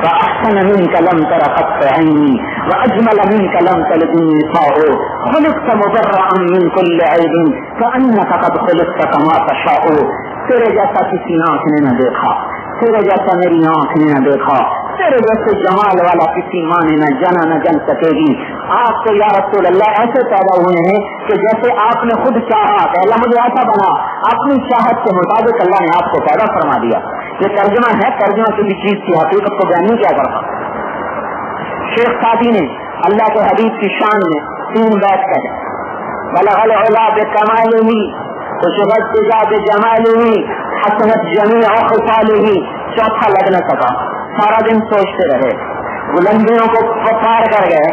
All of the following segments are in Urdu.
وأحسن منك لم تر قط عيني وأجمل منك لم تلد النساء خلقت مبرأ من كل عيب كأنك قد خلقت كما تشاء. تیرے جیسا کسی آنکھ نے نہ دیکھا، تیرے جیسا میری آنکھ نے نہ دیکھا، تیرے جیسے جمال والا کسی ماں نے نہ جنا نہ جن سکے گی. آپ تو یا رسول اللہ ایسے پیدا ہوئے ہیں کہ جیسے آپ نے خود چاہا کہ اللہ مجھے ایسا بنا، اپنی چاہت کے مطابق اللہ نے آپ کو پیدا فرما دیا. یہ ترجمہ ہے، ترجمہ کسی چیز کی حقیقت کو بیان نہیں کیا کرتا. شیخ سعدی نے اللہ کے حبیب کی شان میں 3 بیت کہے: بلغ العلا بکمالہ وشبت بجمالہ حسنت جمیع خصالہ. چوتھا لگ نہ سکا، سارا دن سوچتے رہے، بلندیوں کو پار کر گئے،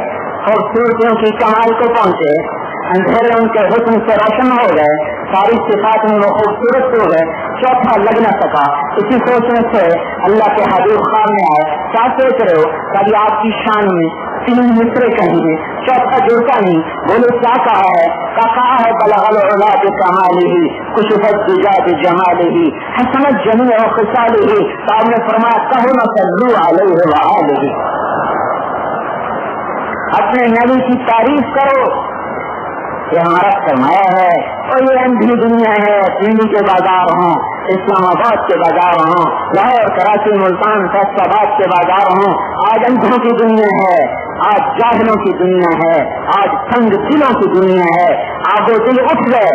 خوبصورتیوں کی کمال کو پہنچے، اندھیرے ان کے حسن سے روشن ہو گئے، ساری صفات میں وہ خوبصورت ہو گئے. چوتھا لگ نہ سکا. اسی سوچنے سے اللہ کے حبیب خان میں آئے، کیا سوچ رہے ہو؟ کبھی آپ کی شان میں 3 مصرے کہیں گے، چوتھا جڑتا نہیں. بولے کیا کہا ہے؟ کہا ہے بلغ العلا بکمالہ کشف الدجى بجمالہ حسنت جمیع خصالہ. تو آپ نے فرمایا کہو نہ صلو علیہ وآلہ. اپنے نبی کی تعریف کرو، یہ ہمارا سرمایہ ہے. اور یہ اندھی دنیا ہے، دلی کے بازار ہوں، اسلام آباد کے بازار ہوں، لاہور کراچی ملتان فیصل آباد کے بازار ہوں، آج اندھوں کی دنیا ہے، آج جاہلوں کی دنیا ہے، آج تنگ دلوں کی دنیا ہے. آج وہ دل اٹھ گئے،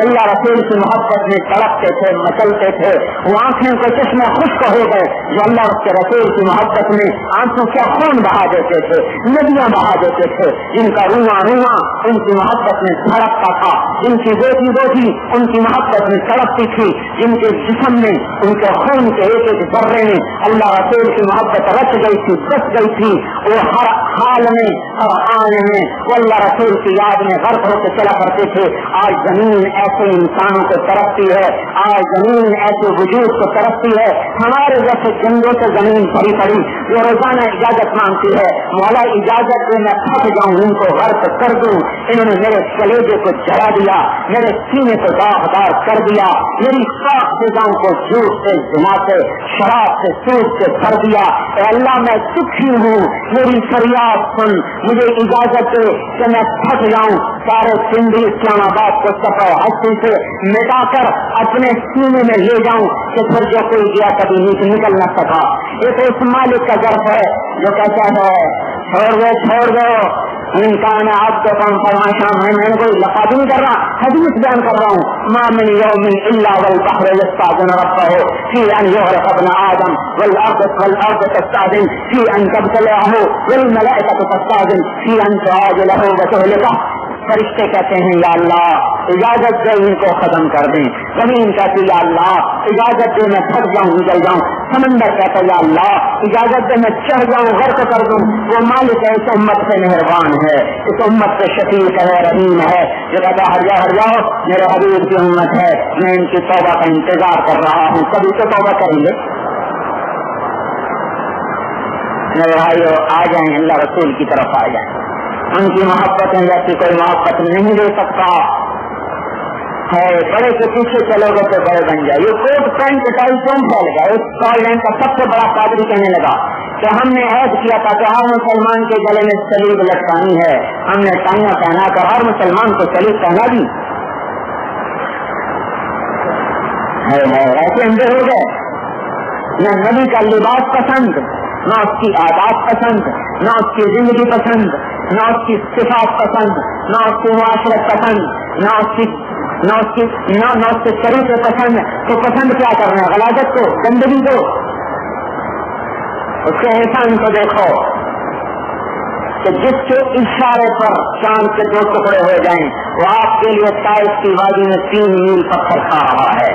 اللہ رسول کی محبت میں تڑپتے تھے، مچلتے تھے. وہ آنکھیں کو چشمے خشک ہو گئے جو اللہ کے رسول کی محبت میں آنکھوں کیا خون بہا دیتے تھے، ندیاں بہا دیتے تھے. جن کا رواں رواں ان کی محبت میں دھڑکتا تھا، جن کی روٹی روٹی ان کی محبت میں تڑپتی تھی، جن کے جسم میں ان کے خون کے ایک ایک ذرے میں اللہ رسول کی محبت رچ گئی تھی، بس گئی تھی. وہ ہر حال میں، ہر آنے میں وہ اللہ رسول کی یاد میں غرق ہو کے چلا کرتے تھے. آج زمین ایسے انسانوں کو ترقتی ہے، آج زمین ایسے وجود کو ترقتی ہے، ہمارے جیسے جنگوں سے زمین بھری پڑی جو روزانہ اجازت مانگتی ہے، مولا اجازت دے میں تھک جاؤں، ان کو غرق کر دوں. انہوں نے میرے کلیجے کو جلا دیا، میرے سینے کو داغدار کر دیا، میری خاک فضاؤں کو جھوٹ سے، زنا سے، شراب سے، سود سے بھر دیا. اے اللہ میں دکھی ہوں، میری فریاد سن، مجھے اجازت دے کہ میں تھک جاؤں. سارے سندھی اسلام آباد کو سفر ہستی سے مٹا کر اپنے سینے میں لے جاؤں کہ پھر جو کوئی گیا کبھی نکل نہ سکا. ایک اس مالک کا ظرف ہے جو کہتا ہے چھوڑ دو انسان آپ کو کام فرمائشاں. میں کوئی لفاظ نہیں کر رہا، حدیث بیان کر رہا ہوں. ما من یوم الا والبحر یستاذن ربه فی ان یغرق ابن آدم والارض تستاذن فی ان تبتلعه والملائکة تستاذن فی ان تعاجله وتهلكه. فرشتے کہتے ہیں یا اللہ اجازت دے ان کو ختم کر دیں. زمین کہتی یا اللہ اجازت دے میں تھک جاؤں، نکل جاؤں. سمندر کہتا یا اللہ اجازت دے میں چڑھ جاؤں، غرق کر دوں. وہ مالک ہے، اس امت سے مہربان ہے، اس امت سے شفیق ہے، رحیم ہے، جو کہتا ہر جاؤ میرے حبیب کی امت ہے، میں ان کی توبہ کا انتظار کر رہا ہوں، کبھی تو توبہ کریں گے. میرے بھائیو آ جائیں، اللہ رسول کی طرف آ جائیں. ان کی محبت میں جیسی کوئی محبت نہیں دے سکتا ہے. بڑے کے پیچھے چلو گے تو بڑے بن جائے. یہ کوٹ پینٹ ٹائی کیوں پھیل گیا؟ اس کالینڈ کا سب سے بڑا پادری کہنے لگا کہ ہم نے عہد کیا تھا کہ ہر مسلمان کے گلے میں صلیب لٹکانی ہے. ہم نے ٹائیاں پہنا کر ہر مسلمان کو صلیب پہنا دی. ایسے اندھے ہو گئے. نہ نبی کا لباس پسند، نہ اس کی عادات پسند، نہ اس کی زندگی پسند، نہ اس کی صفات پسند، نہ اس کی معاشرت پسند، نہ اس کے طریقے پسند. تو پسند کیا کرنا ہے؟ غلاظت کو، گندگی کو. اس کے احسان کو دیکھو کہ جس کے اشارے پر چاند کے 2 ٹکڑے ہو جائیں وہ آپ کے لیے طائف کی وادی میں 3 میل پتھر کھا رہا ہے.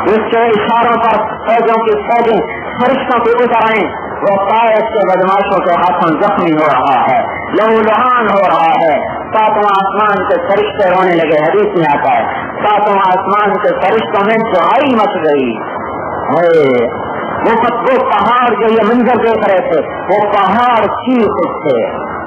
اس کے اشاروں پر فوجوں کی فوجیں فرشتوں کو اتاریں، وہ طائف کے بدماشوں کے ہاتھوں زخمی ہو رہا ہے، لہو لہان ہو رہا ہے. 7واں آسمان کے فرشتے رونے لگے. حدیث میں آتا ہے 7واں آسمان کے فرشتوں میں دہائی مچ گئی. وہ پہاڑ جو یہ منظر دیکھ رہے تھے وہ پہاڑ چیخ اٹھے.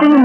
3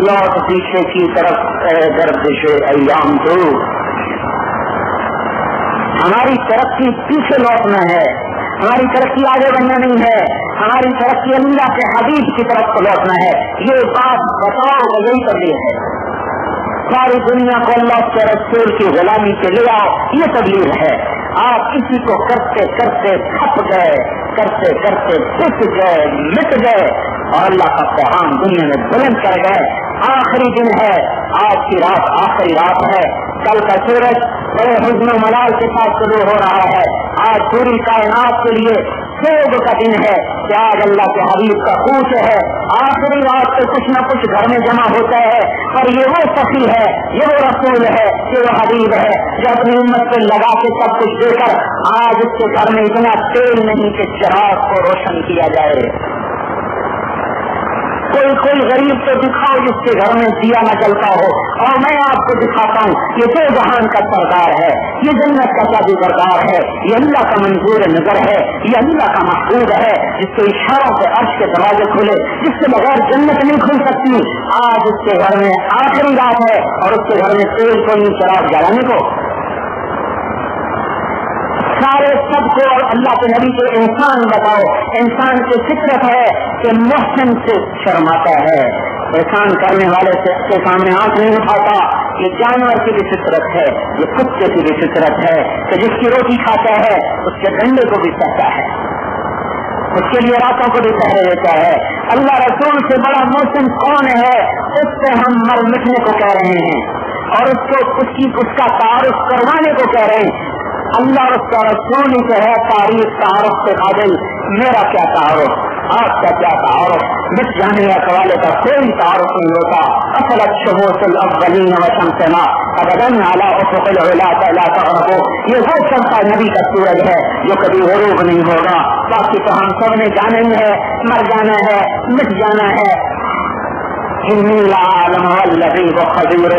لوٹ پیچھے کی طرف اے گردش ایام تو، ہماری ترقی پیچھے لوٹنا ہے، ہماری ترقی آگے بڑھنا نہیں ہے، ہماری ترقی اللہ کے حبیب کی طرف لوٹنا ہے. یہ بات بتاؤ کہ یہی تبلیغ ہے. ساری دنیا کو اللہ کے رسول کی غلامی سے لے آؤ، یہ تبلیغ ہے. آپ کسی کو کرتے کرتے تھپ گئے، کرتے کرتے پھس گئے، مٹ گئے اور اللہ کا پیغام دنیا میں بلند کر گئے. آخری دن ہے، آج کی رات آخری رات ہے. کل کا سورج بڑے حزن و ملال کے ساتھ شروع ہو رہا ہے. آج پوری کائنات کے لیے سوگ کا دن ہے کہ آج اللہ کے حبیب کا کوچ ہے. آخری رات کو کچھ نہ کچھ گھر میں جمع ہوتا ہے اور یہ وہ سخی ہے، یہ وہ رسول ہے، یہ وہ حبیب ہے جو اپنی امت پہ لگا کے سب کچھ دے کر آج اس کے گھر میں اتنا تیل نہیں کہ چراغ کو روشن کیا جائے. کوئی غریب تو دکھاؤ جس کے گھر میں دیا نہ جلتا ہو، اور میں آپ کو دکھاتا ہوں یہ تو جہان کا سردار ہے، یہ جنت کا شادی بردار ہے، یہ اللہ کا منظور نظر ہے، یہ اللہ کا محبوب ہے جس کے اشاروں سے عرش کے دروازے کھلے، جس کے بغیر جنت نہیں کھل سکتی. آج اس کے گھر میں آخری رات ہے اور اس کے گھر میں تیل کو نہیں چراغ جلانے کو. سارے سب کو اور اللہ کے نبی کے انسان بتاؤ. انسان کی فطرت ہے کہ محسن سے شرماتا ہے، احسان کرنے والے کے سامنے آنکھ نہیں اٹھاتا. یہ جانور کی بھی فطرت ہے، یہ کتے کی بھی فطرت ہے کہ جس کی روٹی کھاتا ہے اس کے ڈنڈے کو بھی سہتا ہے، اس کے لیے راتوں کو بھی پہرے دیتا ہے. اللہ رسول سے بڑا محسن کون ہے؟ اس سے ہم مر مٹنے کو کہہ رہے ہیں اور اس کا تعارف کروانے کو کہہ رہے ہیں. اللہ اس کا رسول ہی سے ہے تعریف تعارف سے قابل. میرا کیا تعارف، آپ کا کیا تعارف؟ مٹ جانے یا قوالے کا کوئی تعارف نہیں ہوتا. اصل الشموس الاولین وشمسنا ابدا علی افق العلا لا تغرب. یہ وہ چلتا نبی کا سورج ہے جو کبھی غروب نہیں ہوگا. باقی تو ہم سب نے جانا ہی ہے، مر جانا ہے، مٹ جانا ہے. انی لعالم والذی وخبیر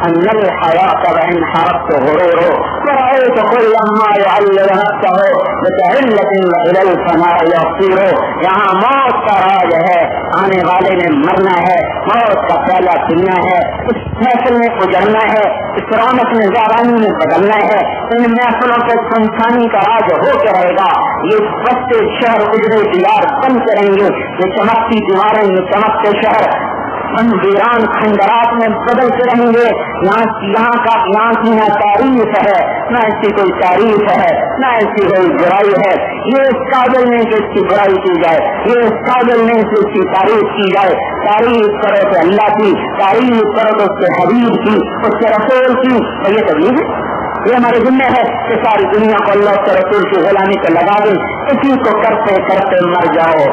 ان الحیات وان حرقت غرور ورأيت كل ما يعلل نفسه بتهلة الى الفناء يصير. یہاں موت کا راج ہے، آنے والے نے مرنا ہے، موت کا پہلا پلنا ہے، اس فیصل میں گزرنا ہے، اس رونق میں زارانی میں بدلنا ہے. ان محفلوں کے سنسانی کا راج ہو کے رہے گا. یہ بستے شہر اجڑے دیار بن کے رہیں گے، یہ چمکتی دیواریں، یہ چمکتے شہر ویران کھنڈرات میں بدلتے رہیں گے. یہاں کی نہ تعریف ہے، نہ اس کی کوئی تعریف ہے، نہ اس کی کوئی برائی ہے. یہ اس قابل نہیں کہ اس کی برائی کی جائے، یہ اس قابل نہیں کہ اس کی تعریف کی جائے. تعریف کرو تو اللہ کی، تعریف کرو تو اس کے حبیب کی، اس کے رسول کی. تو یہ تبلیغ ہے، یہ ہمارے ذمہ ہے کہ ساری دنیا کو اللہ کے رسول کی غلامی کو لگا دیں. اسی کو کرتے کرتے مر جاؤ،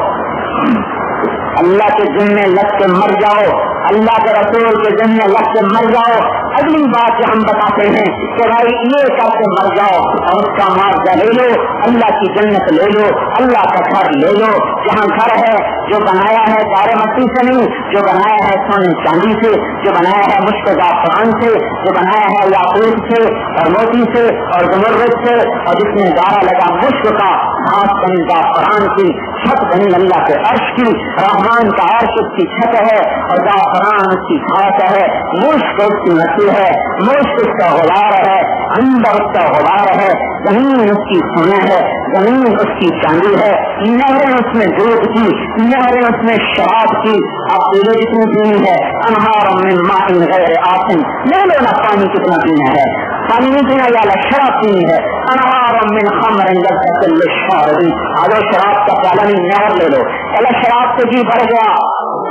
اللہ کے ذمے لگ کے مر جاؤ، اللہ کے رسول کے ذمے لگ کے مر جاؤ. اگلی بات جو ہم بتاتے ہیں کہ بھائی یہ کر کے مر جاؤ اور اس کا معاوضہ لے لو، اللہ کی جنت لے لو، اللہ کا گھر لے لو. جہاں گھر ہے جو بنایا ہے دار مٹی سے نہیں، جو بنایا ہے سونے چاندی سے، جو بنایا ہے مشک زعفران سے، جو بنایا ہے یاقوت سے اور موتی سے اور زمرد سے، اور جس میں دارا لگا مشک کا، گھاس بنی زعفران کی، چھت بنی اللہ کے عرش کی. رحمان کا عرش اس کی چھت ہے اور زعفران اس کی گھاس ہے، مشک اس کی مٹی ہے، مشک اس کا غبار ہے، اندر اس کا غبار ہے، زمین اس کی سونا ہے، زمین اس کی چاندی ہے، نہریں اس میں دودھ کی، نہریں اس میں شراب کی. آپ پیلے جتنی پینی ہے، انہار من ماء غیر آسن، لے لو نا پانی کتنا پینا ہے، پانی نہیں پینا یا شراب پینی ہے. انہار من خمر لذت للشاربین، آجو شراب کا پیالہ نہیں نہر لے لو. پہلے شراب سے جی بھر گیا،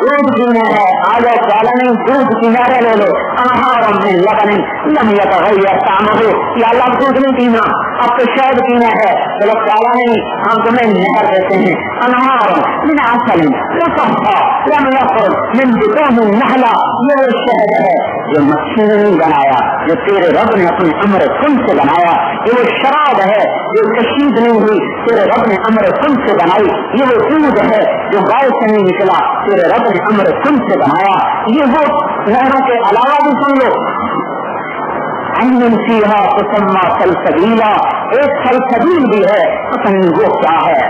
دودھ پینا ہے، آجو پیالہ نہیں دودھ کی نہریں لے لو. انہار من لبن لم یتغیر طعمہ، یا اللہ دودھ نہیں پینا، اب تو شہد پینا ہے، چلو پیالہ نہیں ہم تمہیں نہر دیتے ہیں. انہار من عسل مصفى لم يخرج من بطون النحلہ، یہ وہ شہد ہے جو مچھی نے نہیں بنایا، جو تیرے رب نے اپنے امر کن سے بنایا. یہ وہ شراب ہے جو کشید نہیں ہوئی، تیرے رب نے امر کن سے بنائی. یہ وہ دودھ ہے جو گائے سے نہیں نکلا، تیرے رب نے امر کن سے بنایا. یہ وہ نہروں کے علاوہ بھی سن لو، عین فیہا تسمى سلسبیلا، ایک سلسبیل بھی ہے، پتہ نہیں وہ کیا ہے.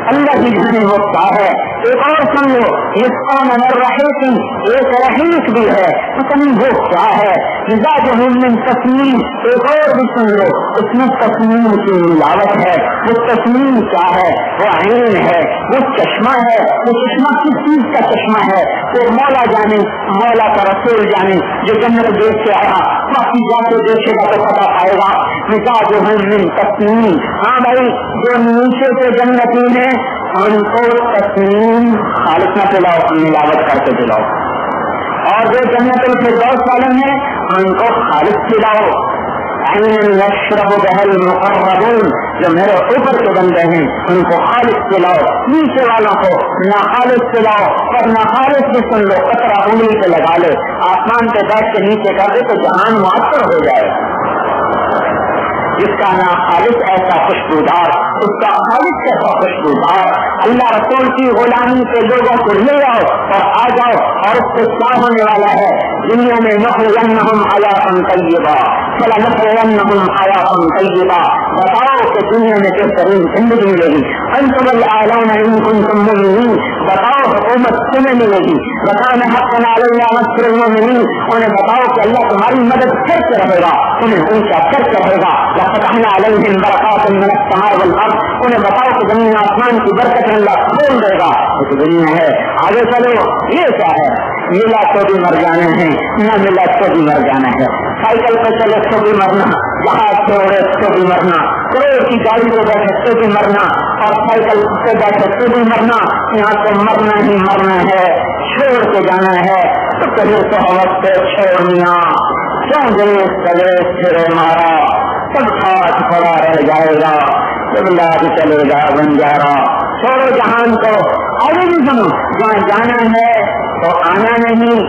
اللہ کی جانے وہ کیا ہے. ایک اور سن لو, اس کا نظر رہے تھی, ایک رحیق بھی ہے, پتہ نہیں وہ کیا ہے. مزاج من تسنیم, ایک اور بھی سن لو, اس میں تسنیم کی ملاوٹ ہے. وہ تسنیم کیا ہے؟ وہ عین ہے, وہ چشمہ ہے. وہ چشمہ کس چیز کا چشمہ ہے؟ وہ مولا جانے, مولا کا رسول جانے, جو جنت دیکھ کے آیا, باقی جا کے دیکھے گا تو پتا پائے گا. مزاج من تسنیم. ہاں بھائی, جو نیچے سے جنتی میں ان کو تسلیم خالص نہ پلاؤ, ملاوٹ کر کے پلاؤ, اور جو جنت الفردوس والے ہیں ان کو خالص پلاؤ. یشرب بها المقربون, جو میرے اوپر کے بندے ہیں ان کو خالص پلاؤ, نیچے والوں کو نہ خالص پلاؤ. اور نہ خالص بھی سن لو, قطرہ انگلی پہ لگا لے, آسمان پہ بیٹھ کے نیچے کر دے تو جہان معطر ہو جائے. جس کا نام خالص ایسا خوشبودار, اس کا خالص ایسا خوشبودار. اللہ رسول کی غلامی سے لوگوں کو لے آؤ اور آ جاؤ, اور اس سے کیا ہونے والا ہے؟ دنیا میں نخرجنہم حیاتا طیبا فلنحیینہم حیاتا طیبا. بتاؤ کہ دنیا میں بہترین زندگی ملے گی. انتم الاعلون ان کنتم مؤمنین, بتاؤ حکومت تمہیں ملے گی. وکان حقا علینا نصر المؤمنین, انہیں بتاؤ کہ اللہ تمہاری مدد کرتے رہے گا, تمہیں اونچا کرتے رہے گا. فتحنا علیہم برکات من السماء والارض, انہیں بتاؤ کہ زمین آسمان کی برکت اللہ کھول دے گا. یہ تو دنیا ہے. آگے چلو, یہ کیا ہے؟ ملا تو بھی مر جانا ہے, نہ ملا تو بھی مر جانا ہے. سائیکل پہ چلے تو بھی مرنا, جہاز سے اڑے تو بھی مرنا, کروڑ کی گاڑی پہ بیٹھے تو بھی مرنا, اور سائیکل پہ بیٹھے تو بھی مرنا. یہاں تو مرنا ہی مرنا ہے, چھوڑ کے جانا ہے. تو کہیں تو ہوش سے چھوڑنا, کیوں گئے چلے پھرے مارا, سب ہاتھ پڑا رہ جائے گا, سب لاج چلے گا بنجارا. چھوڑو جہان کو, آگے بھی سنو, جہاں جانا ہے تو آنا نہیں,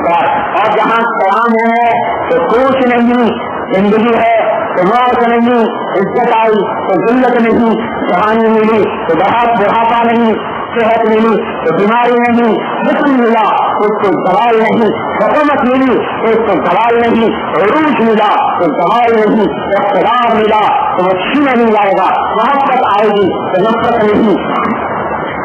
اور جہاں قیام ہے تو کچھ نہیں. زندگی ہے تو موت نہیں, عزت آئی تو ذلت نہیں, جوانی ملی تو بڑھاپا نہیں, صحت ملی تو بیماری نہیں, حکم ملا تو اس کو زوال نہیں, حکومت ملی تو اس کو زوال نہیں, عروج ملا تو زوال نہیں, اقتدار ملا تو وہ چھینا نہیں جائے گا, محبت آئے گی تو نفرت نہیں,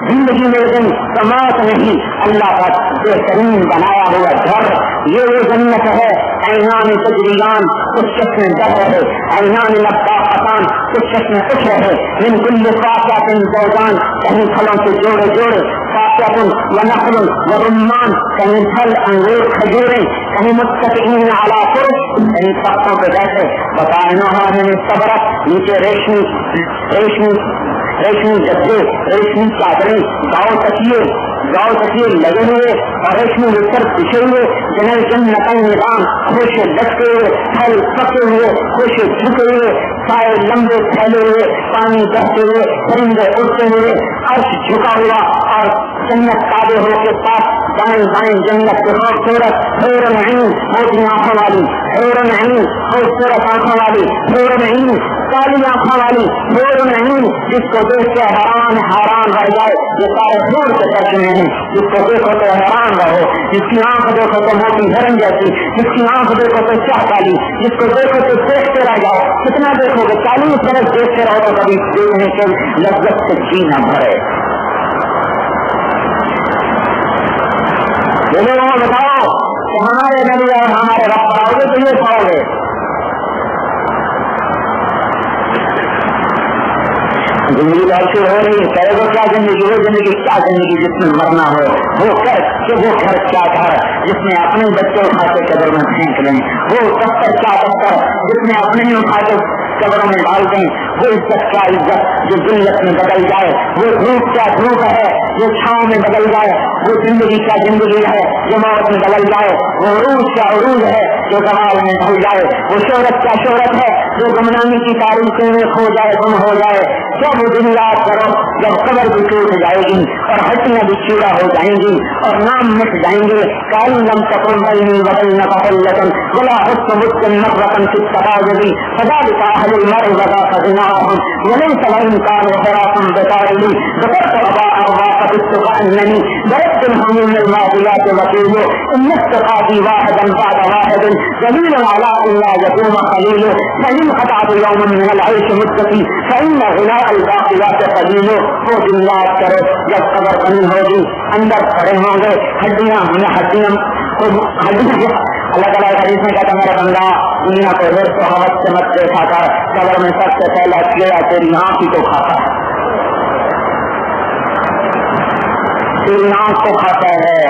زندگی میں دن سماعت نہیں. اللہ کا بہترین بنایا ہوا گھر یہ وہ جنت ہے. ایمان تجریان, کچھ چشمے در رہے, ایمان لبتا خطان, کچھ چشمے اٹھ رہے. من کل فاقیات زوجان, کہیں پھلوں کے جوڑے جوڑے, فاقیات و نخل و رمان, کہیں پھل انگور کھجوریں, کہیں متکئین علی فرش, کہیں تختوں پہ بیٹھے. بطائنہا من الصبرۃ, نیچے ریشمی گدے, ریشمی چادریں, گاؤں تکیے لگے ہوئے, اور ریشمی بستر بچھے ہوئے. جنہیں جنتیں نظام, خوش لٹکے ہوئے, پھل پکے ہوئے, خوش جھکے ہوئے, سائے لمبے پھیلے ہوئے, پانی بہتے ہوئے, پرندے اڑتے ہوئے, عرش جھکا ہوا, اور جنت تابع ہو کے پاس دائیں بائیں جنت کے خوبصورت حور العین, موٹی آنکھوں والی حور العین, خوبصورت آنکھوں والی حور العین, کالی آنکھوں والی حور العین, جس کو دیکھ کے حیران رہ جائے. یہ سارے حور کے ترجمے ہیں. جس کو دیکھو تو حیران رہو, جس کی آنکھ دیکھو تو موٹی ہرن جیسی, جس کی آنکھ دیکھو تو چاہ کالی, جس کو دیکھو تو دیکھتے رہ جاؤ. کتنا دیکھو گے, 40 برس دیکھتے رہو تو کبھی دیکھنے کے لذت سے جی نہ بھرے. لوگوں بتاؤ کہ ہمارے نبی اور ہمارے رب پڑھاؤ گے تو یہ پڑھو گے. زندگی ایسی ہو رہی ہے, وہ کیا زندگی, وہ زندگی کیا زندگی جس میں مرنا ہو, وہ گھر کیا گھر جس میں اپنے بچے اٹھا کے قبر میں پھینک لیں, وہ دفتر کیا دفتر جس میں اپنے ہی اٹھا کے قبروں میں ڈال دیں, وہ عزت کیا عزت جو ذلت میں بدل جائے, وہ دھوپ کیا دھوپ ہے جو چھاؤں میں بدل جائے, وہ زندگی کیا زندگی ہے جو موت میں بدل جائے, وہ عروج کیا عروج ہے جو زوال میں ڈھل جائے, وہ شہرت کیا شہرت ہے جو گمنامی کی تاریخوں میں کھو جائے, گم ہو جائے. سب دن یاد کرو جب قبر بھی ٹوٹ جائے گی اور ہڈیاں بھی چوڑا ہو جائیں گی اور نام مٹ جائیں گے. کال لم تکن بینی وبین فضلۃ ولا حسن مسلم نفرۃ فی التباغض فذلک اهل المرء وذاك غناهم وليس الانكار وفراق بتاعي ذكرت ابا ارواح لبثت كأنني ضربت الهموم الماضيات وكيل إن استقاطي واحدا بعد واحد دليل على أن لا يقوم خليل فإن قطعت يوما من العيش مدتي فإن غناء الباقيات قليل. وہ دن یاد کرو جب قبر بنی ہوگی، اندر کھڑے ہوں گے ہڈیاں اللہ تعالیٰ حدیث میں کہتا میرا بندہ دنیا کو حرص و حوث سے مت دیکھا کر، قبر میں سب سے پہلے کیڑا تیری آنکھ ہی کو کھاتا ہے، تیری آنکھ کو کھاتا ہے.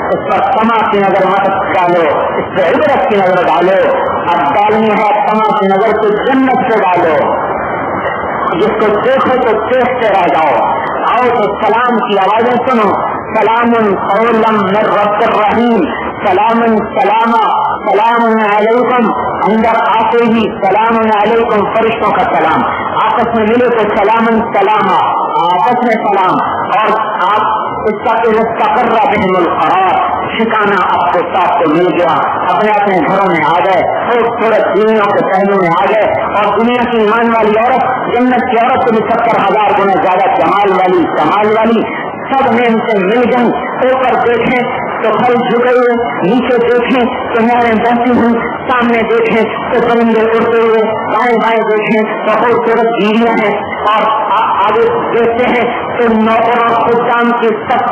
اس پر تما کی نظر مت ڈالو، اس پہ عبرت کی نظر ڈالو. اب ڈالنی ہے تما کی نظر تو جنت سے ڈالو. جس کو دیکھو تو دیکھتے رہ جاؤ. آؤ تو سلام کی آوازیں سنو. سلام قولا من رب الرحیم، سلام سلاما سلام علیکم. اندر آتے ہی سلام علیکم فرشتوں کا سلام. آپس میں ملے تو سلام سلاما، آپس میں سلام. اور آپ اس کا استقر بہم القرار، ٹھکانا آپ کو صاف کو مل گیا، اپنے اپنے گھروں میں آ گئے، خوبصورت دنیا کے پہلو میں آ گئے. اور دنیا کی ایمان والی عورت جنت کی عورت سے بھی 70,000 گنا زیادہ جمال والی سب نعمتیں مل گئی. اوپر دیکھیں تو پھل جھکے ہوئے، نیچے دیکھیں تو نہریں بہتی ہوئی، سامنے دیکھیں تو پرندے اڑتے ہوئے، دائیں بائیں دیکھیں تو خوبصورت گیریاں ہیں، اور آگے دیکھتے ہیں تو نوکر اور خدام کی سب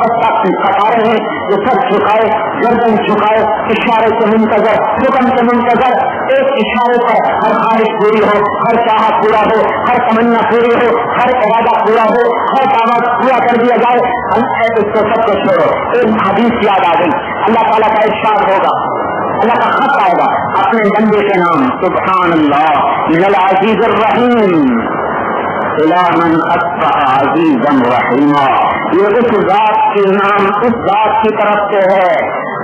قطاریں ہیں جو سر جھکائے، گردن جھکائے، اشارے سے منتظر، حکم سے منتظر. ایک اشارے پر ہر خواہش پوری ہو، ہر چاہت پورا ہو، ہر تمنا پوری ہو، ہر ارادہ پورا ہو، ہر دعوت پورا کر دیا جائے. اس کو سب کو چھوڑو. ایک حدیث یاد آ گئی، اللہ تعالیٰ کا ارشاد ہوگا، اللہ کا خط آئے گا اپنے بندے کے نام، سبحان اللہ من العزیز الرحیم الی من اصبح عزیزا رحیما. یہ اس ذات کے نام اس ذات کی طرف سے ہے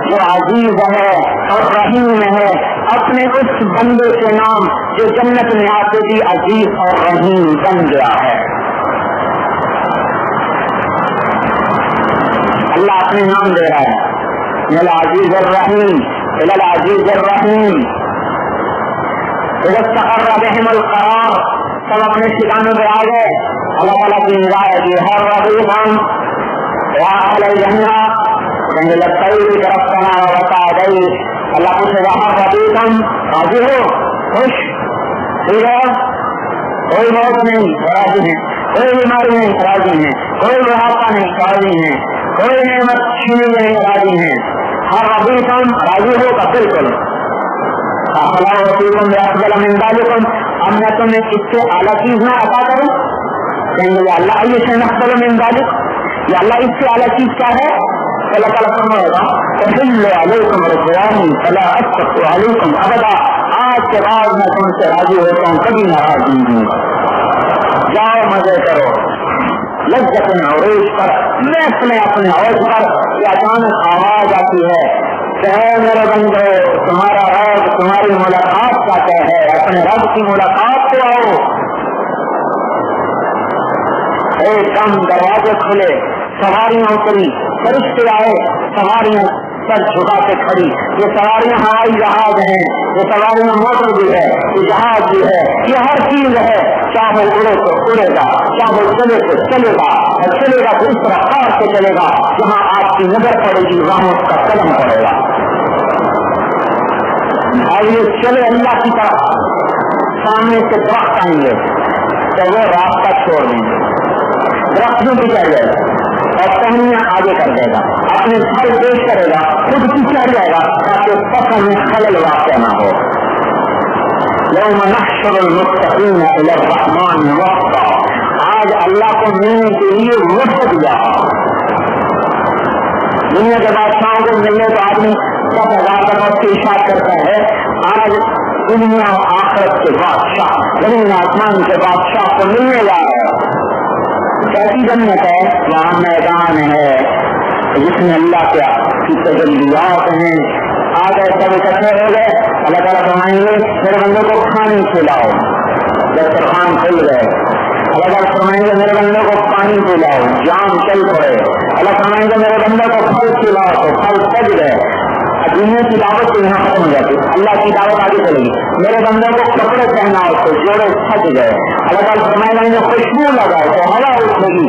جو عزیز ہے اور رحیم ہے، اپنے اس بندے کے نام جو جنت میں آتے بھی عزیز اور رحیم بن گیا ہے. اللہ اپنے نام دے رہا ہے العزیز الرحیم العزیز الرحیم. استقر بہم القرار، سب اپنے ٹھکانوں پہ آ گئے. اللہ تعالیٰ کی نگاہ کی ہر رحیم یا اہل جنہ جنگ لبئی کی طرف سنا بتا گئی. اللہ پوچھے گا ہر رحیم راضی ہو، خوش، ٹھیک ہے، کوئی موت نہیں راضی ہیں، کوئی بیماری نہیں راضی ہیں، کوئی بڑھاپا نہیں راضی ہیں، کوئی نعمت چھینی نہیں راضی ہیں. ہر رحیم راضی ہوگا بالکل. اب میں تمہیں اس سے اعلیٰ چیز نہ عطا کروں. کہیں گے اللہ یہ سے نقبل من ذلک، یا اللہ اس سے اعلیٰ چیز کیا ہے؟ اللہ تعالیٰ فرمائے گا احل علیکم رضوانی فلا اسخط علیکم ابدا. آج کے بعد میں تم سے راضی ہوتا ہوں، کبھی ناراض نہیں ہوں گا. جاؤ مزے کرو. لذت عروج پر میں اپنے عروج پر یہ اچانک آواز آتی ہے کہ میرے بندو تمہارا رب تمہاری ملاقات چاہتا ہے، اپنے رب کی ملاقات کو آؤ. ایک دم دروازے کھلے، سواریاں اتری، فرشتے آئے، سواریاں سر جھکا کے کھڑی. یہ سواریاں ہوائی جہاز ہیں، یہ سواریاں موٹر بھی ہے، یہ جہاز بھی ہے، یہ ہر چیز ہے. چاہے اڑے تو اڑے گا، چاہے چلے تو چلے گا، اور چلے گا تو اس رفتار سے چلے گا جہاں آپ کی نظر پڑے گی وہاں اس کا قدم پڑے گا. اور یہ چلے اللہ کی طرف. سامنے سے درخت آئیں گے تو وہ راستہ چھوڑ دیں گے، درختوں بھی چڑھ جائے گا اور ٹہنیاں آگے کر دے گا، اپنے پھل پیش کرے گا، خود پیچھے چڑھ جائے گا تاکہ فصل میں خلل واقع نہ ہو. یوم نحشر المتقین الی الرحمن وفدا. آج اللہ کو ملنے کے لیے وفد دیا. دنیا کے بادشاہوں کو ملنے تو آدمی 10,000 کی اشاعت کرتا ہے. آج دنیا آخرت کے بادشاہ، زمین آسمان کے بادشاہ کو ملنے جا رہا ہے. کیسی جنت ہے؟ وہاں میدان ہے جس میں اللہ کی تجلیات ہیں. آ گئے سب اکٹھے ہو گئے. اللہ تعالیٰ فرمائیں گے میرے بندوں کو کھانے کھلاؤ. دسترخوان کھل گئے. اللہ تعالیٰ فرمائیں گے میرے بندوں کو پانی پلاؤ، جام چل پڑے. اللہ فرمائیں گے میرے بندوں کو پھل کھلاؤ تو پھل سج گئے. دنیا کی دعوت تو یہاں ختم ہو جاتی، اللہ کی دعوت آگے چلے گی. میرے بندوں کو کپڑے پہناؤ تو جوڑے سج گئے. اللہ تعالیٰ فرمائے گا خوشبو لگاؤ تو ہوا اٹھے گی.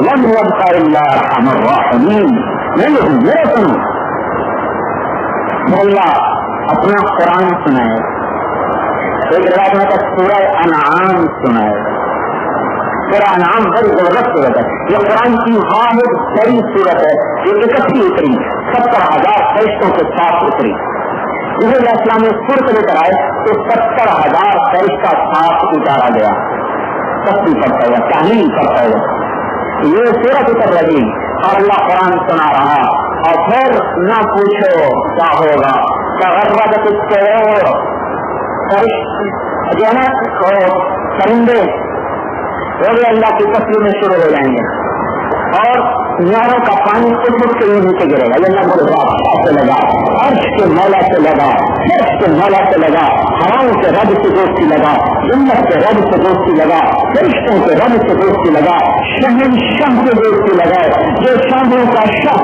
لم يبق الا ارحم الراحمین. میرے سنو اللہ اپنا قرآن سنائے. ایک روایت میں تو سورہ انعام سنائے. سورہ انعام بڑی زبردست صورت ہے. یہ قرآن کی واحد بڑی صورت ہے. یہ اکٹھی اتری 70,000 فرشتوں کے ساتھ اتری. جسے اسلام میں سر کو لے کر آئے تو 70,000 فرشتہ ساتھ اتارا گیا. سب پڑتا ہوا تعلیم کرتا ہوا یہ صورت اتر لگی اور اللہ قرآن سنا رہا. اور پھر نہ پوچھو کیا ہوگا. جو ہے نا پرندے وہ بھی اللہ کی تصویر میں شروع ہو جائیں گے اور نہروں کا پانی اٹھ کے نیچے گرے گا. یہ اللہ سے لگا, عرش کے مولا سے لگا, فرش کے مولا سے لگا, ہواؤں کے رب سے دوستی لگا, جنت کے رب سے دوستی لگا, فرشتوں کے رب سے دوستی لگا, شہنشاہ سے دوستی لگا. جو شاہوں کا شاہ,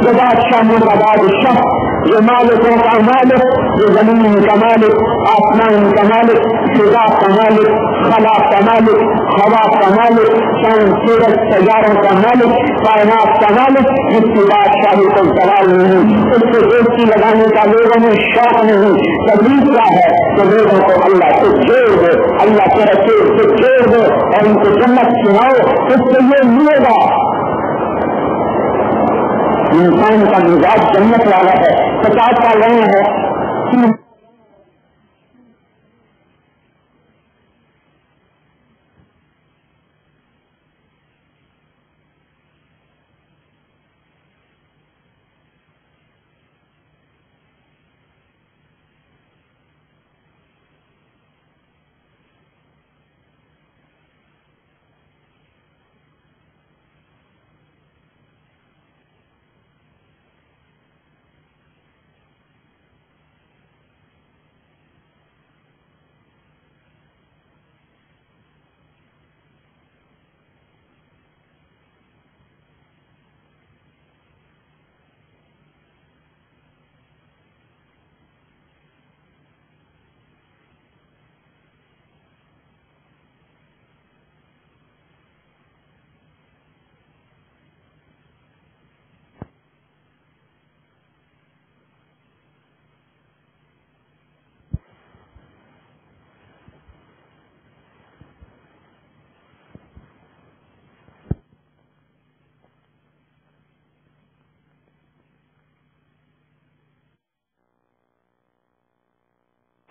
جو بادشاہوں کا بادشاہ, جو مالکوں کا مالک, جو زمین کا مالک, آسمان کا مالک, فضا کا مالک, خلا کا مالک, ہوا کا مالک, چاند سورج سیاروں کا مالک, کائنات کا مالک, جس کی بادشاہی کو سوال نہیں, اس سے دوستی لگانے کا لوگوں میں شوق نہیں. تبلیغ کیا ہے کہ لوگوں کو اللہ سے جوڑ دو, اللہ کے رسول سے جوڑ دو اور ان کو جنت سناؤ. اس سے یہ ملے گا. انسان کا مزاج جنت والا ہے. 50 سال رہے ہیں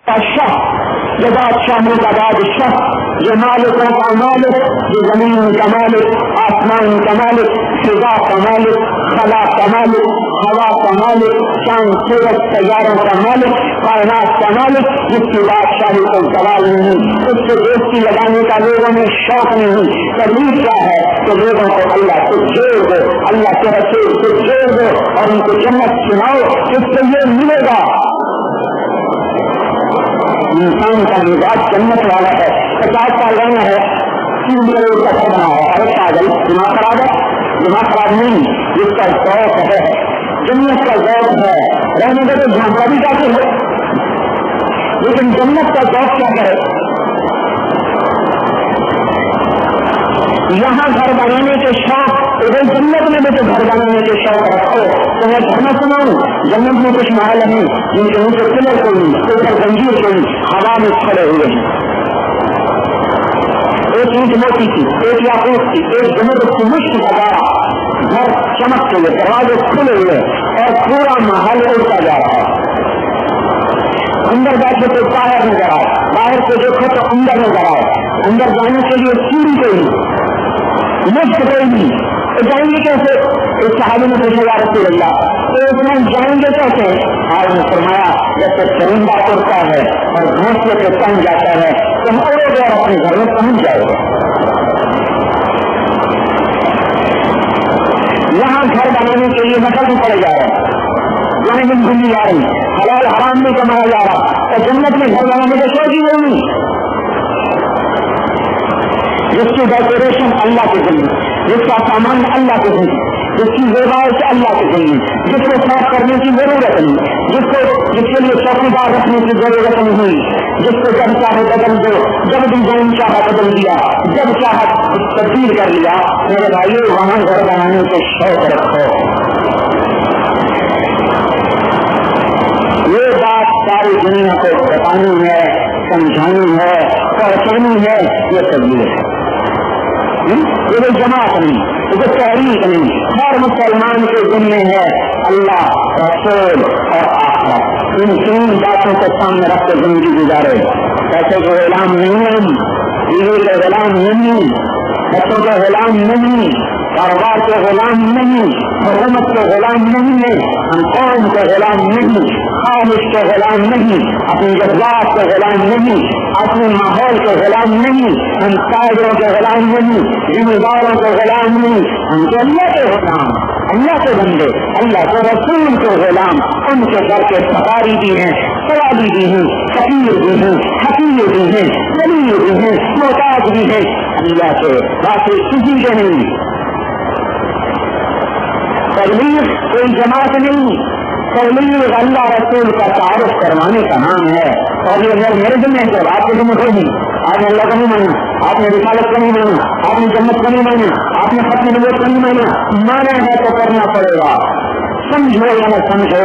شاہ, جو بادشاہوں کا بادشاہ, جو مالکوں کا مالک, جو زمین کا مالک, آسمان کا مالک, فضا کا مالک, خلا کا مالک, ہوا کا مالک, چاند سورج سیاروں کا مالک, کائنات کا مالک, جس کی بادشاہی کو سوال نہیں, اس سے دوستی لگانے کا لوگوں میں شوق نہیں. تبلیغ کیا ہے کہ لوگوں کو اللہ سے جوڑ دو, اللہ کے رسول سے جوڑ دو اور ان کو جنت سناؤ. اس سے یہ ملے گا. انسان کا مزاج جنت والا ہے. 50 سال رہنا ہے, 3 کروڑ کا گھر بنا ہے, ارے پاگل, دماغ خراب ہے. دماغ خراب نہیں, جس کا ذوق ہے, جنت کا ذوق ہے. رہنے کا تو جھانکا بھی جاتے ہو, لیکن جنت کا ذوق کیا کرے. یہاں گھر بنانے کے شوق, ادھر جنت میں بھی تو گھر بنانے کے شوق رکھو. تو میں گھر سناؤں, جنت میں کچھ محل نہیں جن کے نیچے پلر کوئی, اوپر زنجیر کوئی, ہوا میں کھڑے ہوئے ہیں. ایک اینٹ موتی کی, ایک یاقوت کی, ایک زمرد کی مشک لگایا, گھر چمک ہوئے, دروازے کھلے ہوئے اور پورا محل اڑتا جا رہا ہے. اندر بیٹھے تو باہر نظر آئے, باہر سے دیکھو تو اندر نظر آئے. اندر جانے کے لیے سیڑھی کوئی نہیں, مفت کوئی نہیں. تو جائیں گے کیسے؟ اس صحابی نے پوچھا یا رسول اللہ, تو اس میں جائیں گے کیسے؟ آپ نے فرمایا جیسے چرندہ اڑتا ہے اور گھونسلے پہ تنگ جاتا ہے, تم اڑو گے اور اپنے گھر میں پہنچ جاؤ گے. یہاں گھر بنانے کے لیے نقل پڑے جا رہا ہے, یہاں زندگی جا رہی, حلال حرام میں کمایا جا رہا, اور جنت میں گھر بنانے کا شوق ہی نہیں. جس کی ڈیکوریشن اللہ کے ذمہ, جس کا سامان اللہ کے ذمہ, جس کی زیبائش اللہ کے ذمہ, جس کو صاف کرنے کی ضرورت نہیں, جس کے لیے چوکیدار رکھنے کی ضرورت نہیں, جس کو جب چاہے بدل دو، جب ڈیزائن چاہا بدل دیا، جب چاہا تبدیل کر لیا. میرے بھائیو وہاں گھر بنانے کے شوق رکھو. یہ بات ساری دنیا کو بتانی ہے، سمجھانی ہے، پہنچانی ہے. یہ تبدیل ہے، یہ جماعت نہیں، یہ تحریک نہیں. ہر مسلمان کے ذمہ ہے اللہ، رسول اور آخرت. ان تین باتوں کو سامنے رکھ کے زندگی گزارے. پیسے کے غلام نہیں ہم، بیوی کے غلام نہیں، بچوں کے غلام نہیں، کاروبار کے غلام نہیں، حکومت کے غلام نہیں ہے. ہم قوم کے غلام نہیں، خواہش کے غلام نہیں، اپنی جذبات کے غلام نہیں، اپنے ماحول کے غلام نہیں، ہم تاجروں کے غلام نہیں، ذمہ داروں کے غلام نہیں. ہم تو اللہ کے غلام، اللہ کے بندے، اللہ کے رسول کے غلام. ان کے گھر کے سفاری بھی ہیں، سوالی بھی ہیں، فقیر بھی ہیں، حقیر بھی ہیں، غریب بھی ہیں، محتاج بھی ہیں. اللہ کے باقی کسی کے نہیں. تبلیغ کوئی جماعت نہیں، تبلیغ اللہ رسول کا تعارف کروانے کا نام ہے. اور یہ اگر میرے ذمہ ہے، آپ کے ذمہ ہوگی. آپ نے اللہ کو نہیں مانا، آپ نے رسالت کو نہیں مانا، آپ نے جنت کو نہیں مانا، آپ نے ختم نبوت کو نہیں مانا. مانا ہے تو کرنا پڑے گا. سمجھو یا نہ سمجھو،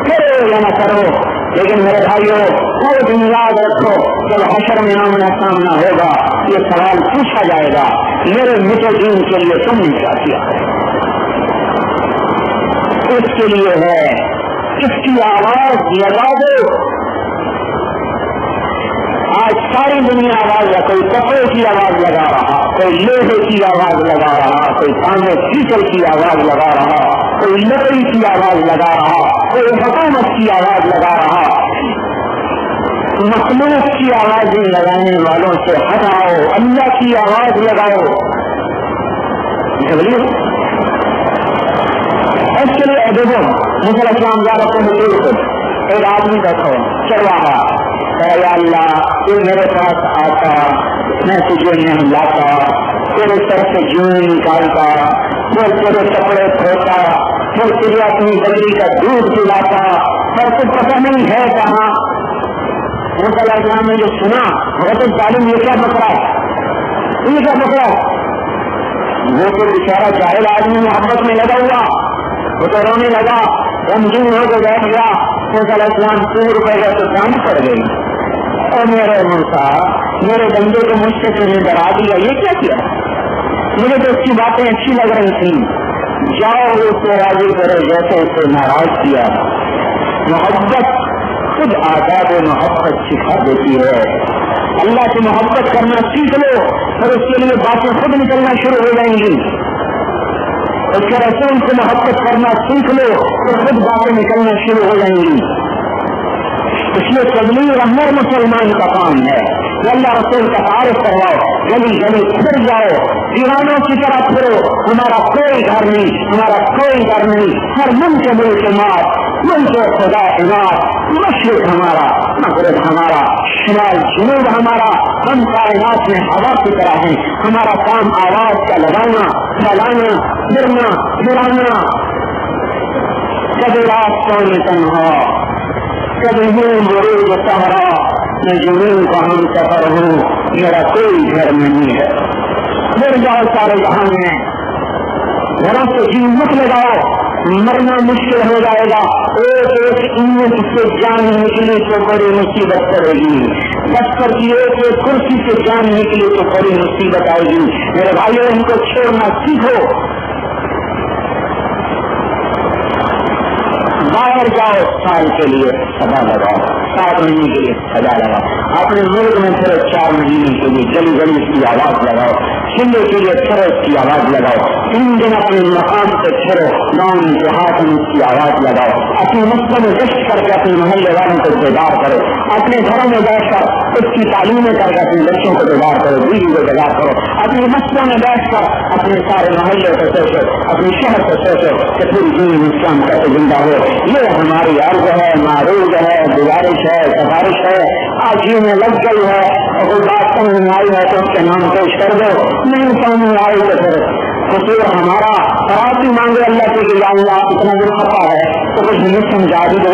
کرو یا نہ کرو. لیکن میرے بھائیوں کوئی دن یاد رکھو، جب حشر میں آمنا سامنا ہوگا یہ سوال پوچھا جائے گا، میرے مٹے دین کے لیے تم نے کیا کیا؟ اس کے لیے ہے اس کی آواز لگا دو. آج ساری دنیا آواز ہے. کوئی کپڑے کی آواز لگا رہا، کوئی لوہے کی آواز لگا رہا، کوئی تانبے پیتل کی آواز لگا رہا، کوئی لکڑی کی آواز لگا رہا، کوئی حکومت کی آواز لگا رہا. مخلوق کی آوازیں لگانے والوں سے ہٹاؤ، اللہ کی آواز لگاؤ. اس کے لیے دیکھو مسلم اسلام زیادہ کو ایک آدمی بیٹھو چلوا رہا، یا اللہ یہ میرے پاس آتا، میں تجھے نہیں لاتا، تیرے سر سے جون نکالتا، پھر تیرے کپڑے دھوتا، پھر تجھے اپنی بکری کا دودھ پلاتا، پر تو پتہ نہیں ہے کہاں. مسلم اسلام نے جو سنا بہت تعلیم یہ کیا بکرا ہے، یہ کیا بکرا ہے. وہ تو بیچارہ جاہل آدمی محبت میں لگا ہوا، وہ تو رونے لگا، غمگین ہو کے بیٹھ گیا. علیہ السلام 100 روپئے کا تو کام پڑ گئی. اور میرے موسیٰ میرے بندے کو مجھ سے تمہیں ڈرا دیا، یہ کیا کیا؟ مجھے تو اس کی باتیں اچھی لگ رہی تھی. جاؤ اس کو راضی کرو جیسے اس کو ناراض کیا. محبت خود آزاد محبت سکھا دیتی ہے. اللہ سے محبت کرنا سیکھ لو اور اس کے لیے باتیں خود نکلنا شروع ہو جائیں گی. اس کے رسول سے محبت کرنا سیکھ لو تو خود باتیں نکلنا شروع ہو جائیں گی. اس لیے تبلیغ ہر مسلمان کا کام ہے کہ اللہ رسول کا تعارف کرواؤ، گلی گلی پھر جاؤ، دیوانوں کی طرح پھرو. ہمارا کوئی گھر نہیں، ہمارا کوئی گھر نہیں. ہر ملک کے ملک مات، ملک خدا امات، مشرق ہمارا، مغرب ہمارا، شمال جنوب ہمارا. ہم کائنات میں ہوا کی طرح ہیں. ہمارا کام آواز کا لگانا، پھیلانا، گرنا، گرانا. کبھی رات سونے تنہا، کبھی ہوں مرود سہرا، میں جنون کا ہم سفر ہوں، میرا کوئی گھر نہیں ہے. مر جاؤ سارے جہاں میں، گھروں سے جی مت لگاؤ، مرنا مشکل ہو جائے گا. ایک ایک سے جان نکلی تو بڑی مصیبت پڑے گی. دفتر کی ایک کرسی سے جان نکلی تو بڑی مصیبت آئے گی. میرے بھائیوں ان کو چھوڑنا سیکھو. باہر جاؤ، سال کے لیے سزا لگاؤ، 7 مہینے کے لیے سزا لگاؤ. اپنے ملک میں پھر 4 مہینے کے لیے گلی گلی کی آواز لگاؤ، سندھ کے لیے پھر کی آواز لگاؤ. 3 دن اپنے مقام سے پھرو، گاؤں دیہات میں اس کی آواز لگاؤ. اپنے مسئلے میں گشت کر کے اپنے محلے والوں کو بیدار کرو. اپنے گھروں میں بیٹھ کر اس کی تعلیمیں کر کے اپنے بچوں کو بیدار کرو، بیوی کو بیدار کرو. اپنے مسئلوں میں بیٹھ کر اپنے سارے محلے کو سوچو، اپنے شہر کو سوچو کہ پوری دین اسلام کا زندہ ہو. یہ ہماری عرض ہے، معروض ہے، گزارش ہے، سفارش ہے. آج ہی میں لگ گئی ہے اور کوئی بات سمجھ میں آئی ہے تو اس کے نام پیش کر دو، نہیں سمجھ میں آئی تو پھر قصور ہمارا. اور آپ بھی مانگے اللہ سے کہ یا اللہ اتنا دن خطا ہے تو کچھ ہمیں سمجھا بھی دو.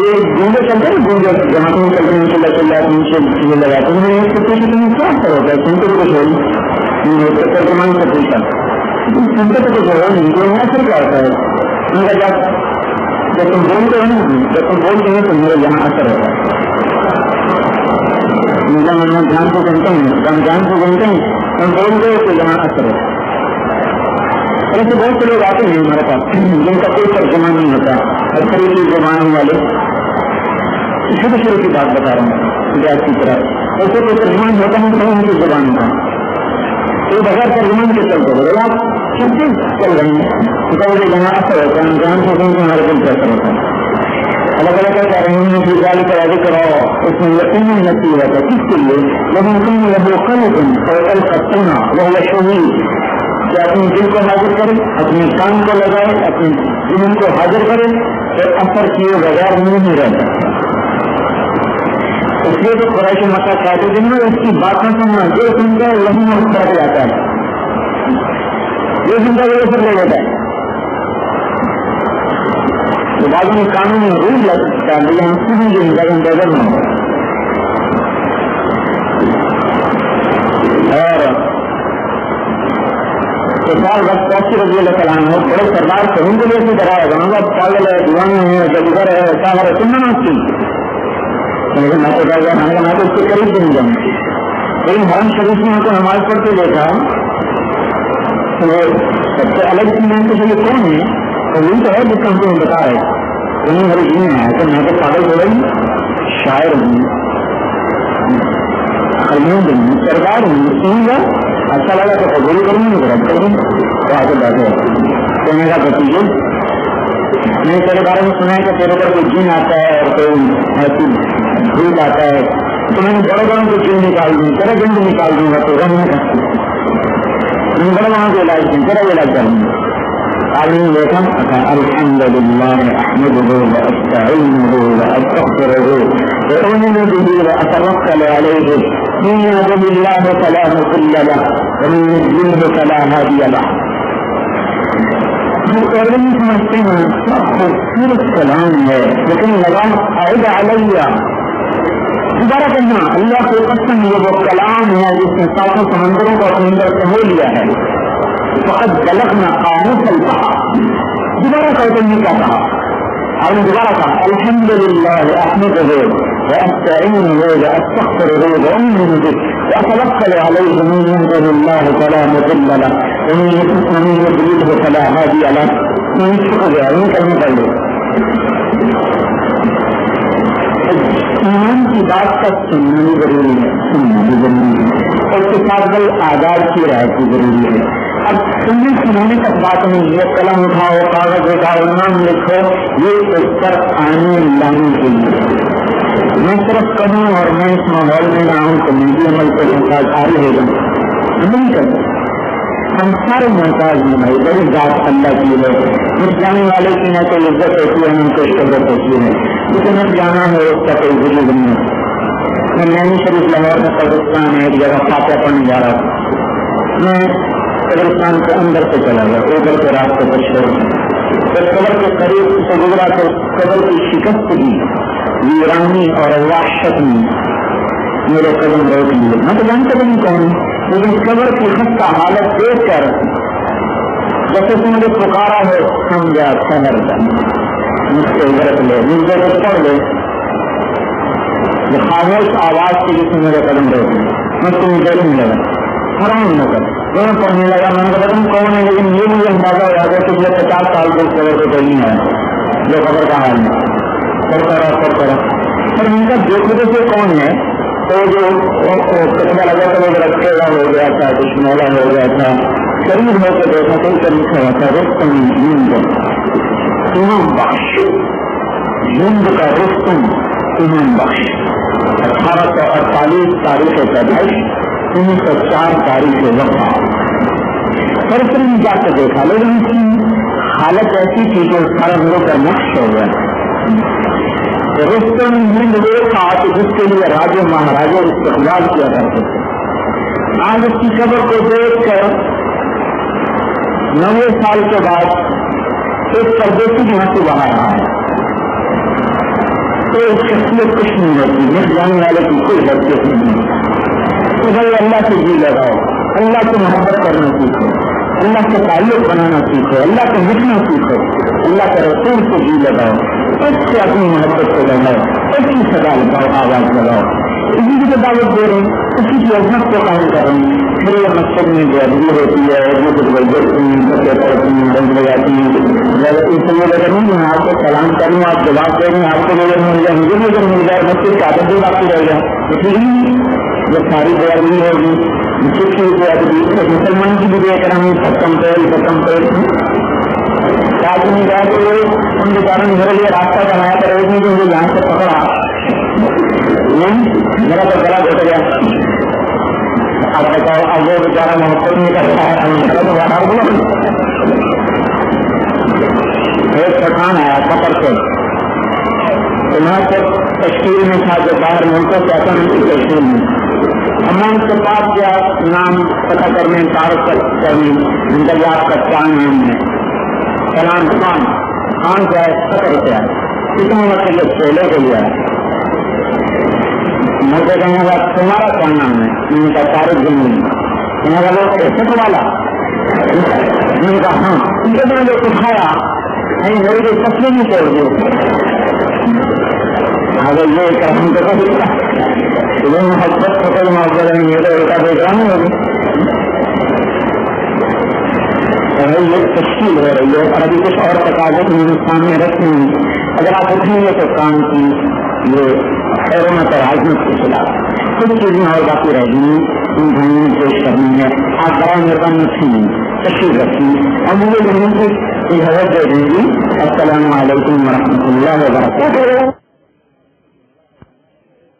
یہ گونجے چلتے ہیں، گونجے جہاں تم چلتے ہیں چل رہا نیچے چیزیں لگاتے ہیں، میں اس سے تم کیا کرو گے؟ تم تو کچھ ہوئی ترجمان سے پوچھا تم تو کچھ ہو نہیں، جو اثر کیا ہوتا ہے؟ ان کا جب تم بولتے ہو نا، جب تم بولتے ہیں تو میرے یہاں اثر ہوتا ہے. جان کو سنتے ہیں، ہم جان کو سنتے ہیں، ہم بولتے ہیں تو یہاں اثر ہوتا ہے. ایسے بہت سے لوگ آتے ہیں ہمارے پاس جن کا کوئی ترجمہ نہیں ہوتا، ہر طریقے کی زبان والے. شروع شروع کی بات بتا رہا ہوں جات کی طرح. ایسے کوئی ترجمان ہوتا ہے کہیں ان کی زبان کا، تو بغیر ترجمان کے چلتے بولے آپ کس سے چل رہے ہیں، یہاں اثر ہوتا ہے، جان کو سن کے ہمارے دل سے اثر ہوتا ہے. الگ الگ کہہ رہے ہیں کہ گاڑی کا راضی کراؤ، اس میں یقینی نصیحت ہے. کس کے لیے؟ لیکن تم وہ قلب کرنا وہ شہید کہ اپنے دل کو حاضر کرے، اپنے کام کو لگائے، اپنے دل کو حاضر کرے تو اثر کیے بغیر نہیں رہتا. اس لیے تو قریش مکہ کہتے تھے نا اس کی باتیں سننا، جو سنتا ہے وہی مختلف جاتا ہے، جو سنتا ہے وہ اثر لے لیتا ہے. تو بعد میں قانون رول لگتا ہے ہم سنیں گے نظر نہ ہو. اور وقت پہنچی رضی اللہ تعالیٰ عنہ بڑے سردار سے ان کو بھی ایسی طرح ہے پاگل ہے، دیوانے ہیں، جدگر ہے، ساغر ہے، سننا مانگتی. لیکن میں تو کہا گیا میں تو اس کے قریب بھی نہیں جاؤں. لیکن حرم شریف میں تو نماز پڑھتے دیکھا تو سب سے الگ چیز میں تو یہ کون ہے؟ تو یہی تو ہے جس کا ہم کو بتا رہے کہیں میری دین ہے تو میں تو پاگل ہو رہی ہوں، شاعر ہوں، خلوند ہوں، سردار ہوں، سنوں گا اچھا لگا تو قبول کروں گی، رد کروں تو آگے باتیں کہنے کا بتیجے. میں تیرے بارے میں سنا ہے کہ تیرے پر کوئی جن آتا ہے اور کوئی ایسی بھوت آتا ہے تو میں نے بڑے بڑوں کو جن نکال دوں، تیرا جن بھی نکال دوں گا تو غم نہیں کرتی، میں بڑے بڑوں کو علاج دوں، تیرا بھی علاج کروں گا. آدمی دیکھا الحمد للہ احمده واستعینه واستغفره وأؤمن به وأتوکل علیہ من يهده الله فلا مضل له ومن يضلله فلا هادي له. سمجھتے ہیں خوبصورت کلام ہے لیکن لگام عائد علیہ دوبارہ کہنا اللہ کو قسم یہ وہ کلام ہے جس نے ساتوں سمندروں کو اپنے اندر سمو لیا ہے. فقط بلغنا قاموس البحر. دوبارہ کہتے ہیں کیا کہا آپ نے؟ دوبارہ کہا الحمد للہ احمده واستعینه واستغفره وأؤمن به وأتوکل علیہ من يهده الله فلا مضل له ومن يضلله فلا هادي له. شکر ہے ان کرنے پڑ لو. ایمان کی بات کا سننا بھی ضروری ہے، سننا بھی ضروری ہے، اور اس کے ساتھ آداب کی رعایت بھی ضروری ہے. اب سننے تک بات نہیں، یہ قلم اٹھاؤ، کاغذ اٹھاؤ، نام لکھو، یہ اس پر آنے لانے کے لیے میں صرف کروں اور میں اس ماحول میں نہ ہوں تو میری عمل کو محتاج آ رہے گا نہیں کرتے. ہم سارے محتاج ہیں بھائی، بڑی ذات اللہ کی ہے. مجھ جانے والے کی نہ کوئی عزت ہوتی ہے نہ کوئی قدرت ہوتی ہے، لیکن مجھ جانا ہے اس کا کوئی ضروری نہیں ہے. میں نینی شریف لاہور میں قبرستان ہے ایک جگہ فاتحہ پڑھنے جا رہا تھا. میں قبرستان کے اندر سے چلا گیا، اوپر کے راستے پر چھوڑ جب قبر کے قریب سے گزرا تو قبر کی شکستگی، ویرانی اور وحشت میں میرے قدم روک لیے. میں تو جانتا بھی نہیں کون، لیکن قبر کی خستہ حالت دیکھ کر جیسے کہ مجھے پکارا ہے سمجھا ٹھہر جا مجھ سے عبرت لے، مجھ سے پڑھ لے. خاموش آواز سے جس نے میرے قدم روک لیے مجھ کو مجھے نہیں لگا حرام نہ کر میں پڑھنے لگا. میں نے کہا کون ہے، لیکن یہ مجھے اندازہ ہوا کہ پچھلے 50 سال سے اس قبر کو کوئی نہیں آیا جو خبر کا حال ہے. پڑھتا رہا اور ان کا دیکھنے سے کون ہے تو جو کچرا لگا تھا وہ رکھے گا ہو گیا تھا، دشمولا ہو گیا تھا، قریب ہو کے دیکھا تو کر لکھا ہوا تھا رستم امام بخش، ہند کا رستم امام بخش. 1848 تاریخ پیدائش، 1904 تاریخ وفات. پر اس نے جا کے دیکھا لیکن اس کی حالت ایسی تھی کہ سارا لوگوں کا نقش ہو گیا. رستم ہند وہ تھا کہ جس کے لیے راجے مہاراجے استقبال کیا کرتے تھے. آج اس کی قبر کو دیکھ کر 90 سال کے بعد ایک پردیسی کی ہنسی بنا رہا ہے. کوئی شخصیت کچھ نہیں ہوتی، مل جانے والے کی کوئی حیثیت نہیں ہے. تو بھائی اللہ سے جی لگاؤ، اللہ سے محبت کرنا سیکھو، اللہ سے تعلق بنانا سیکھو، اللہ کو لکھنا سیکھو، اللہ کے رسول سے جی لگاؤ، اس سے اپنی محبت کو لگاؤ، اس کی سزا لگاؤ، آواز لگاؤ. اسی کی دعوت دے رہے ہیں، اسی کی عظمت کو قائم کر رہے ہیں. پھر یہ مقصد میں جو ادبی ہوتی ہے وہ کچھ بجٹ بند ہو جاتی ہیں. اس لیے اگر نہیں میں آپ کو سلام کروں، آپ جواب دے رہے ہیں، آپ کو نظر مل جائے، مجھے نظر مل جائے، بس کی عادت بھی باقی رہ جائے. اس لیے جب ساری برادری ہوگی سکھ کی ادبی مسلمان کی بھی دیکھ رہے ہیں، سب کمپیئر آج نہیں جائے تو ان بیچاروں نے میرے لیے راستہ بنایا تھا، ایک نہیں مجھے یہاں سے پکڑا میرا تو گلا گھٹ گیا. اب بتاؤ اب وہ بیچارہ محبت نہیں کرتا ہے. ایک پٹھان آیا سفر سے، یہاں سے تشکیل میں تھا جو باہر ملکوں سے آتا نہیں تشکیل میں. ہم ان کے پاس کیا نام پتہ کرنے تعارف کرنے انتظار کا کیا نام ہے. سلام خان کیا ہے، 70 روپیہ. کتنے مطلب چولہے کے لیے مجھے کہنے کا تمہارا کیا نام ہے؟ ان کا تعارف زمین کہنے کا لوگ کیسے والا ان کا ہاں ان کے میں جو اٹھایا نہیں میرے کو سچ نہیں چھوڑ دو. اگر یہ کرم تو تمہیں محبت ختم محبت ہے میرے کا دیکھ رہا نہیں ہوگی. یہ تشکیل ہو رہی ہے اور ابھی کچھ اور تقاضے ہندوستان میں رکھتے ہیں. اگر آپ اٹھیں گے تو کام کی یہ خیرمت اور عظمت کے خلاف کچھ چیزیں اور باقی رہ گئی ان بھائیوں میں پیش کرنی ہے. آپ برائے مہربانی رکھیں تشکیل رکھیں اور مجھے ضرور سے اجازت دے دیں گی. السلام علیکم ورحمۃ اللہ وبرکاتہ.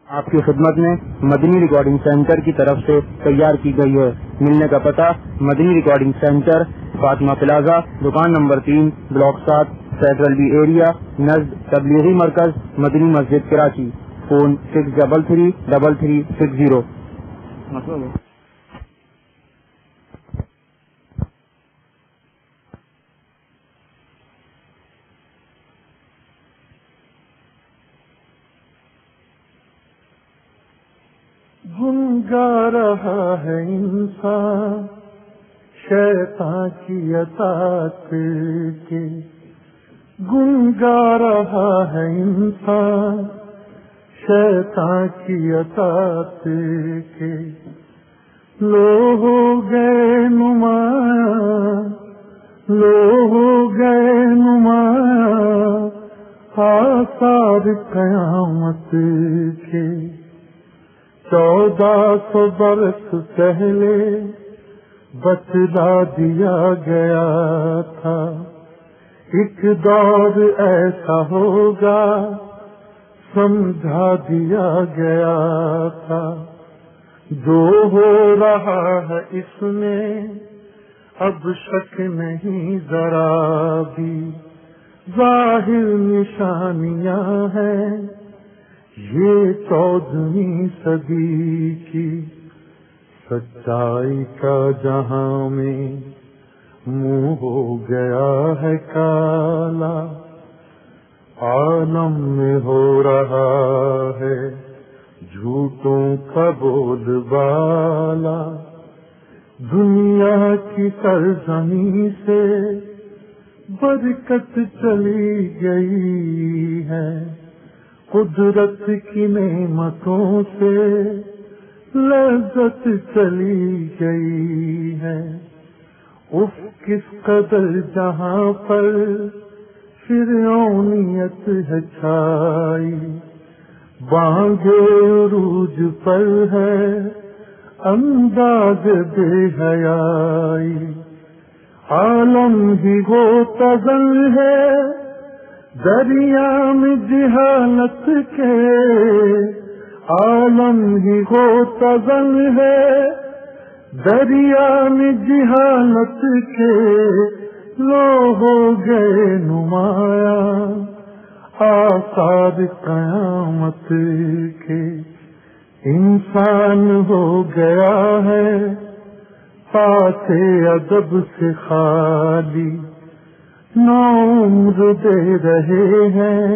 آپ کی خدمت میں مدنی ریکارڈنگ سینٹر کی طرف سے تیار کی گئی ہے. ملنے کا پتہ Madani recording centre Fatima plaza دکان نمبر 3 بلاک 7 فیڈرل بی ایریا نزد تبلیغی مرکز مدنی مسجد کراچی. فون 633360. گنگا رہا ہے انسان شیطان کی اطاعت کے، گنگا رہا ہے انسان شیطان کی اطاعت کے. لو ہو گئے نمایاں، لو ہو گئے نمایاں آثار قیامت کے. 1400 برس پہلے بتلا دیا گیا تھا ایک دور ایسا ہوگا، سمجھا دیا گیا تھا. جو ہو رہا ہے اس میں اب شک نہیں ذرا بھی، ظاہر نشانیاں ہیں یہ 14ویں صدی کی. سچائی کا جہاں میں منہ ہو گیا ہے کالا، عالم میں ہو رہا ہے جھوٹوں کا بول بالا. دنیا کی سرزمین سے برکت چلی گئی ہے، قدرت کی نعمتوں سے لذت چلی گئی ہے. اف کس قدر جہاں پر فرعونیت ہے چھائی، بانگے عروج پر ہے انداز بے حیائی. عالم ہی وہ تغل ہے دریا میں جہالت کے، عالم ہی وہ تغل ہے دریا میں جہالت کے. لو ہو گئے نمایاں آثار قیامت کے. انسان ہو گیا ہے پاس ادب سے خالی، نوعمر دے رہے ہیں